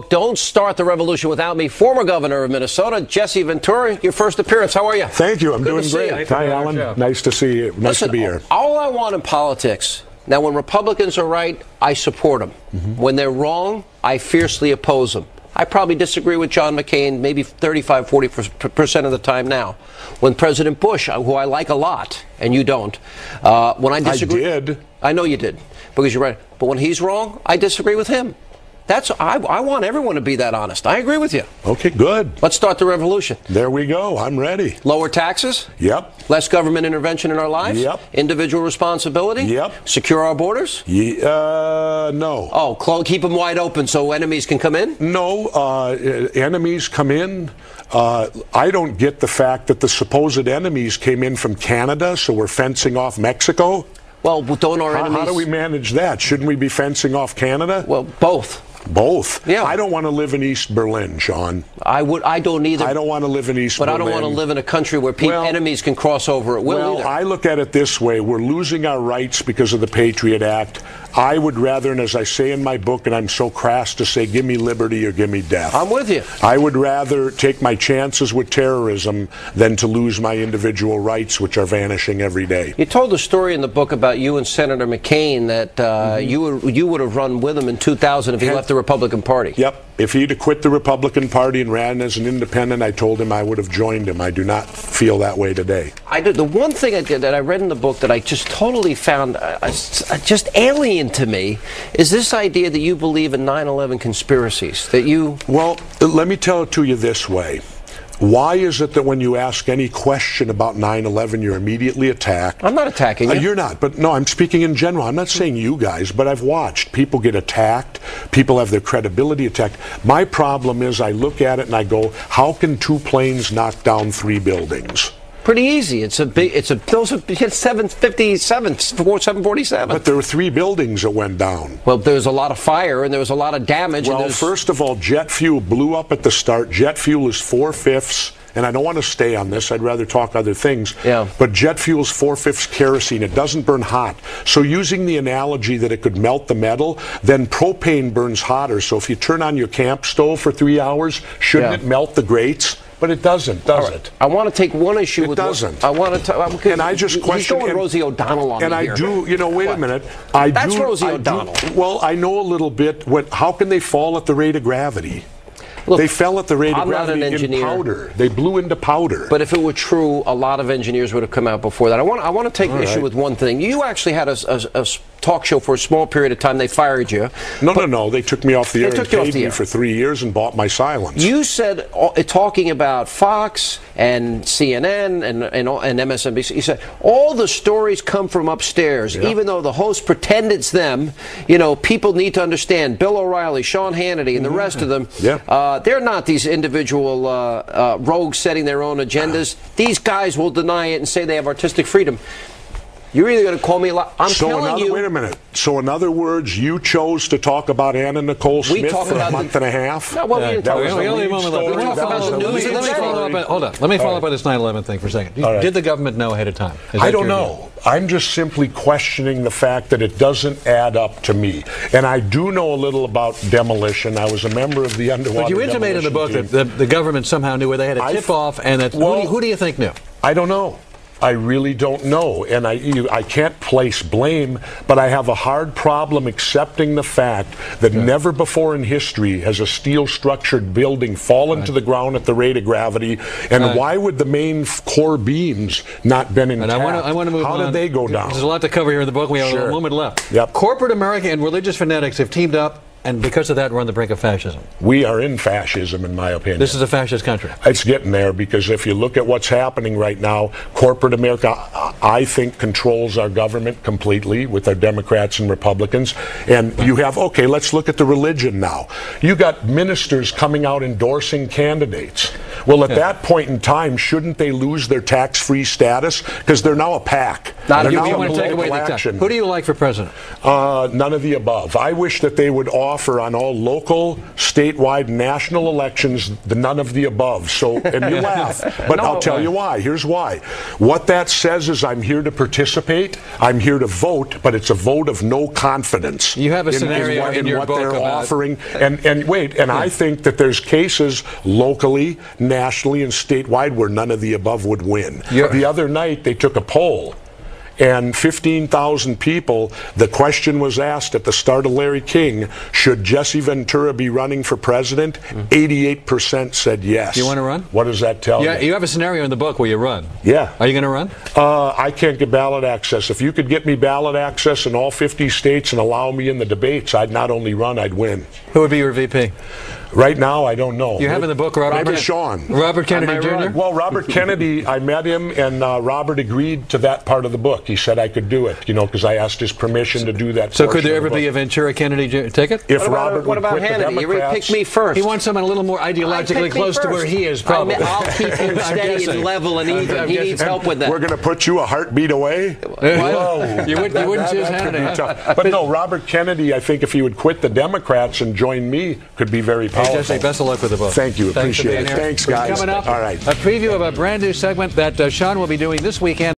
book, Don't Start the Revolution Without Me, former governor of Minnesota, Jesse Ventura. Your first appearance. How are you? Thank you. I'm doing great. Hi, Alan. Nice to see you. Nice to be here. All I want in politics, now when Republicans are right, I support them. When they're wrong, I fiercely oppose them. I probably disagree with John McCain maybe 35–40% of the time now. When President Bush, who I like a lot, and you don't, when I disagree... I did. I know you did, because you're right. But when he's wrong, I disagree with him. I want everyone to be that honest. I agree with you. Okay, good. Let's start the revolution. There we go. I'm ready. Lower taxes? Yep. Less government intervention in our lives? Yep. Individual responsibility? Yep. Secure our borders? No. Oh, keep them wide open so enemies can come in? No, enemies come in. I don't get the fact that the supposed enemies came in from Canada, so we're fencing off Mexico. Well, don't our enemies... How do we manage that? Shouldn't we be fencing off Canada? Well, both. Both? Yeah. I don't want to live in East Berlin, Sean. I don't either. I don't want to live in East Berlin. But I don't want to live in a country where enemies can cross over at will either. I look at it this way. We're losing our rights because of the Patriot Act. I would rather, and as I say in my book, and I'm so crass to say, give me liberty or give me death. I'm with you. I would rather take my chances with terrorism than to lose my individual rights, which are vanishing every day. You told a story in the book about you and Senator McCain that you would have run with him in 2000 if he left the Republican Party. Yep. If he'd have quit the Republican Party and ran as an independent, I told him I would have joined him. I do not feel that way today. I did. The one thing that I read in the book that I just totally found just alien to me is this idea that you believe in 9/11 conspiracies. That you... Well, let me tell it to you this way. Why is it that when you ask any question about 9/11, you're immediately attacked? I'm not attacking you. You're not, but no, I'm speaking in general. I'm not saying you guys, but I've watched people get attacked. People have their credibility attacked. My problem is I look at it and I go, how can 2 planes knock down 3 buildings? Pretty easy. Those are 747. But there were 3 buildings that went down. Well, there was a lot of fire and there was a lot of damage. Well, first of all, jet fuel blew up at the start. Jet fuel is 4/5. And I don't want to stay on this. I'd rather talk other things. Yeah. But jet fuel is 4/5 kerosene. It doesn't burn hot. So using the analogy that it could melt the metal, then propane burns hotter. So if you turn on your camp stove for 3 hours, shouldn't it melt the grates? But it doesn't, does it? I want to take one issue with... It doesn't. I want to... And I just question... He's going Rosie O'Donnell on me here. And I do... You know, wait a minute. That's Rosie O'Donnell. Well, I know a little bit. How can they fall at the rate of gravity? Look, they fell at the rate of gravity in powder. They blew into powder. But if it were true, a lot of engineers would have come out before that. I want to take issue with one thing. You actually had a talk show for a small period of time. They fired you. No. They took me off the air and paid me for 3 years and bought my silence. You said, talking about Fox and CNN and MSNBC, you said, all the stories come from upstairs. Yeah. Even though the host pretend it's them, people need to understand. Bill O'Reilly, Sean Hannity, and the rest of them, they're not these individual rogues setting their own agendas. These guys will deny it and say they have artistic freedom. You're either going to call me a lot. I'm telling you. Wait a minute. So, in other words, you chose to talk about Anna Nicole Smith for a month and a half? No, well, we didn't talk about the news. Hold on. Let me follow up on this 9/11 thing for a second. Did the government know ahead of time? I don't know. I'm just simply questioning the fact that it doesn't add up to me. And I do know a little about demolition. I was a member of the underwater. But you intimated in the book that the government somehow knew where they had a tip-off, and that who do you think knew? I don't know. I really don't know, and I can't place blame, but I have a hard problem accepting the fact that never before in history has a steel-structured building fallen to the ground at the rate of gravity, and why would the main core beams not been intact? And I want to move on. How did they go down? There's a lot to cover here in the book. We have a moment left. Yep. Corporate America and religious fanatics have teamed up, and because of that, we're on the brink of fascism. We are in fascism, in my opinion. This is a fascist country. It's getting there, because if you look at what's happening right now, corporate America, I think, controls our government completely with our Democrats and Republicans. And you have, okay, let's look at the religion now. You got ministers coming out endorsing candidates. Well, at that point in time, shouldn't they lose their tax-free status? Because they're now a PAC. You want to take away the tax. Who do you like for president? None of the above. I wish that they would all offer on all local, statewide, national elections the none of the above. So, and you laugh, but I'll tell you why. Here's why. What that says is I'm here to participate, I'm here to vote, but it's a vote of no confidence. You have a scenario in your what book they're about offering. And I think that there's cases locally, nationally, and statewide where none of the above would win. The other night they took a poll, and 15,000 people, the question was asked at the start of Larry King, should Jesse Ventura be running for president? 88% said yes. You want to run? What does that tell you? You have a scenario in the book where you run. Yeah. Are you going to run? I can't get ballot access. If you could get me ballot access in all 50 states and allow me in the debates, I'd not only run, I'd win. Who would be your VP? Right now, I don't know. You have in the book Robert Sean. Robert Kennedy Jr.? Well, Robert Kennedy, I met him, and Robert agreed to that part of the book. He said I could do it, because I asked his permission to do that. So could there ever be a Ventura Kennedy ticket? If Robert what about Hannity? You pick me first. He wants someone a little more ideologically close to where he is, probably. I'll keep him steady and level and even. He needs help with that. We're going to put you a heartbeat away? Whoa. You wouldn't choose Hannity. But no, Robert Kennedy, I think if he would quit the Democrats and join me, could be very powerful. Hey, Jesse, best of luck with the book. Thank you. Appreciate it. Thanks, guys. Coming up, all right. A preview of a brand new segment that Sean will be doing this weekend.